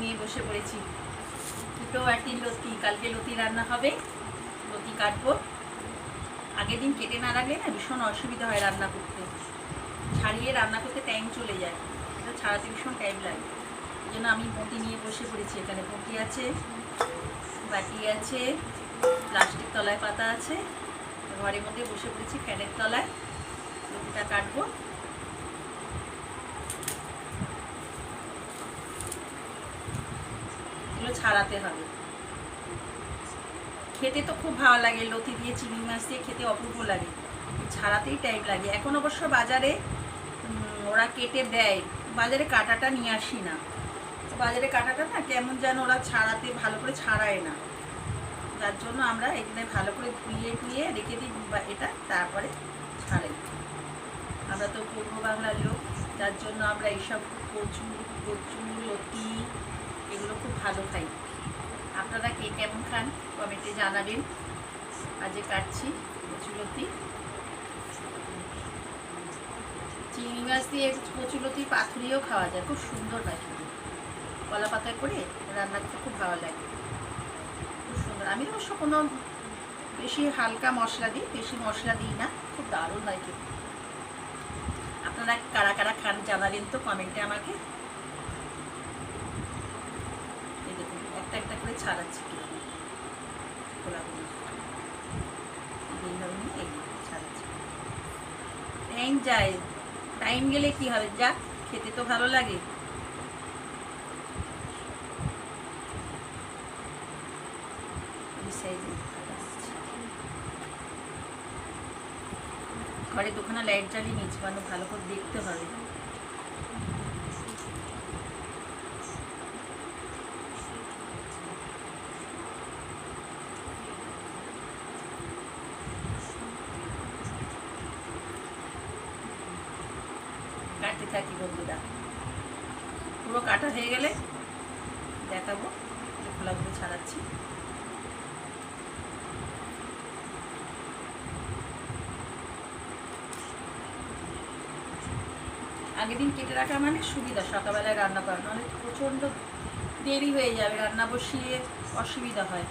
নিয়ে বসে পড়েছি। দুটো বাটি লতি, কালকে লতি রান্না হবে, লতি কাটবো। আগের দিন কেটে না রাখলে না ভীষণ অসুবিধা হয় রান্না করতে, ছাড়িয়ে রান্না করতে টাইম চলে যায়, এটা ছাড়াতে ভীষণ টাইম লাগে। এই জন্য আমি বটি নিয়ে বসে পড়েছি। এখানে বটি আছে, বাটি আছে, প্লাস্টিক তলায় পাতা আছে, ঘরের মধ্যে বসে পড়েছি ফ্যানের তলায়। লতিটা কাটবো। এগুলো ছাড়াতে হবে। খেতে তো খুব ভালো লাগে, লতি দিয়ে চিংড়ি মাছ দিয়ে খেতে অপূর্ব লাগে, ছাড়াতেই টাইম লাগে। এখন অবশ্য বাজারে ওরা কেটে দেয়, বাজারে কাটাটা নিয়ে আসি না। বাজারে কাটাটা না কেমন যেন ওরা ছাড়াতে ভালো করে ছাড়ায় না, যার জন্য আমরা এখানে ভালো করে ধুয়ে রেখে দিই এটা, তারপরে ছাড়াই। আমরা তো পূর্ব বাংলার লোক, যার জন্য আমরা এইসব কচু লতি এগুলো খুব ভালো খাই। আপনারা কে কেমন খান কমেন্টে জানাবেন। আজকে কাটছি কচুলতি, চিংড়ি মাছ দিয়ে কচুলতি পাথুরিও খাওয়া যায়, খুব সুন্দর হয় খেতে। কলা পাতায় করে রান্না করতে খুব ভালো লাগে, খুব সুন্দর। আমি অবশ্য কোনো বেশি হালকা মশলা দিই, বেশি মশলা দিই না, খুব দারুণ হয় খেতে। আপনারা কারা কারা খান জানাবেন তো কমেন্টে আমাকে। এই দেখুন একটা একটা করে ছাড়াচ্ছি, ছাড়াচ্ছি। টাইম যায়, টাইম গেলে কি হবে, যাক খেতে তো ভালো লাগে। ঘরে দোকানে লাইট জ্বালিয়ে নিচ্ছি, মানে ভালো করে দেখতে হবে। কাটতে থাকি বন্ধুরা, পুরো কাটা হয়ে গেলে দেখাবো। খোলাগুলো ছাড়াচ্ছি। আগের দিন কেটে রাখা মানে সুবিধা, সকালবেলায় রান্না করা, নাহলে প্রচণ্ড দেরি হয়ে যাবে, রান্না বসিয়ে অসুবিধা হয়।